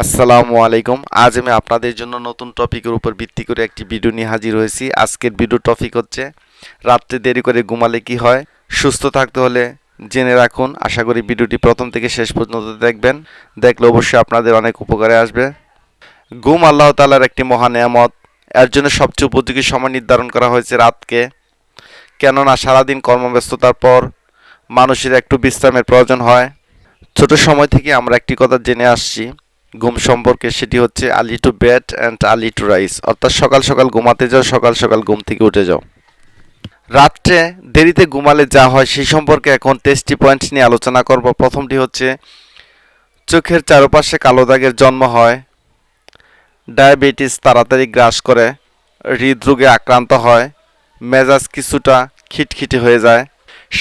আসসালামু আলাইকুম। আজ আমি আপনাদের জন্য নতুন টপিকের উপর ভিত্তি করে একটি ভিডিও নিয়ে হাজির হয়েছি। আজকের ভিডিও টপিক হচ্ছে রাত্রে দেরি করে ঘুমালে কি হয়। সুস্থ থাকতে হলে জেনে রাখুন। আশা করি ভিডিওটি প্রথম থেকে শেষ পর্যন্ত দেখবেন। দেখলে অবশ্যই আপনাদের অনেক উপকারে আসবে। ঘুম আল্লাহ তাআলার একটি মহা নেয়ামত। এর জন্য সবচেয়ে উপযোগী সময় নির্ধারণ করা হয়েছে রাতকে। কেননা সারাদিন কর্মব্যস্ততার পর মানুষের একটু বিশ্রামের প্রয়োজন হয়। ছোট সময় থেকে আমরা একটি কথা জেনে আসছি ঘুম সম্পর্কে, সেটি হচ্ছে early to bed and early to rise, অর্থাৎ সকাল সকাল ঘুমাতে যাও, সকাল সকাল ঘুম থেকে উঠে যাও। রাত্রে দেরিতে ঘুমালে যা হয় সেই সম্পর্কে এখন টেস্টি পয়েন্ট নিয়ে আলোচনা করব। প্রথমটি হচ্ছে চোখের চারপাশে কালো দাগের জন্ম হয়, ডায়াবেটিস তাড়াতাড়ি গ্রাস করে, হৃদরোগে আক্রান্ত হয়, মেজাজ কিছুটা খিটখিটে হয়ে যায়,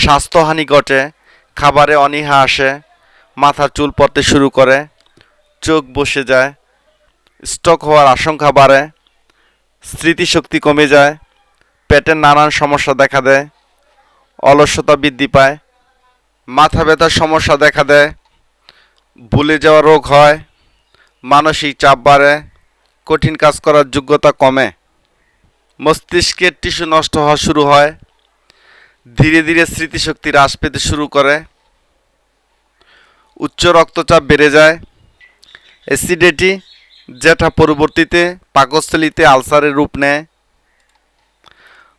স্বাস্থ্যহানি ঘটে, খাবারে অনীহা আসে, মাথার চুল পড়তে শুরু করে, চোখ বসে যায়, স্ট্রোক হওয়ার আশঙ্কা বাড়ে, স্মৃতিশক্তি কমে যায়, পেটের নানান সমস্যা দেখা দেয়, অলসতা বৃদ্ধি পায়, মাথা ব্যথার সমস্যা দেখা দেয়, ভুলে যাওয়া রোগ হয়, মানসিক চাপ বাড়ে, কঠিন কাজ করার যোগ্যতা কমে, মস্তিষ্কের টিস্যু নষ্ট হওয়া শুরু হয়, ধীরে ধীরে স্মৃতিশক্তি হ্রাস পেতে শুরু করে, উচ্চ রক্তচাপ বেড়ে যায়, অ্যাসিডিটি যেটা পরবর্তীতে পাকস্থলীতে আলসারের রূপ নেয়,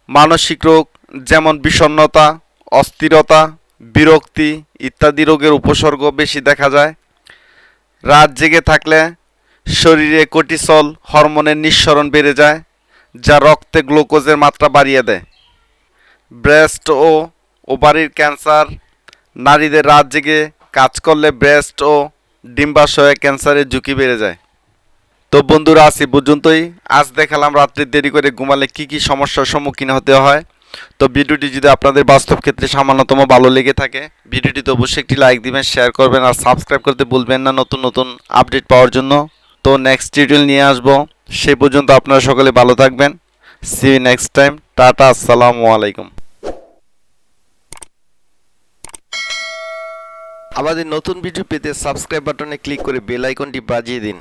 মানসিক রোগ যেমন বিষণ্ণতা, অস্থিরতা, বিরক্তি ইত্যাদি রোগের উপসর্গ বেশি দেখা যায়। রাত জেগে থাকলে শরীরে কর্টিসল হরমোনের নিঃসরণ বেড়ে যায়, যা রক্তে গ্লুকোজের মাত্রা বাড়িয়ে দেয়। ব্রেস্ট ও ওভারির ক্যান্সার, নারীদের রাত জেগে কাজ করলে ব্রেস্ট ও ডিম্বাশয়ে ক্যান্সারের ঝুঁকি বেড়ে যায়। তো বন্ধুরা, আজ এই পর্যন্তই। আজ দেখালাম রাত্রে দেরি করে ঘুমালে কি কি সমস্যার সম্মুখীন হতে হয়। তো ভিডিওটি যদি আপনাদের বাস্তব ক্ষেত্রে সামান্যতম ভালো লেগে থাকে, ভিডিওটিতে অবশ্যই একটি লাইক দিবেন, শেয়ার করবেন আর সাবস্ক্রাইব করতে ভুলবেন না নতুন নতুন আপডেট পাওয়ার জন্য। তো নেক্সট টিউটোরিয়াল নিয়ে আসবো। সেই পর্যন্ত আপনারা সকলে ভালো থাকবেন। See you next time. Tata, আসসালামু আলাইকুম। আমাদের নতুন ভিডিও পেতে সাবস্ক্রাইব বাটনে ক্লিক করে বেল আইকনটি বাজিয়ে দিন।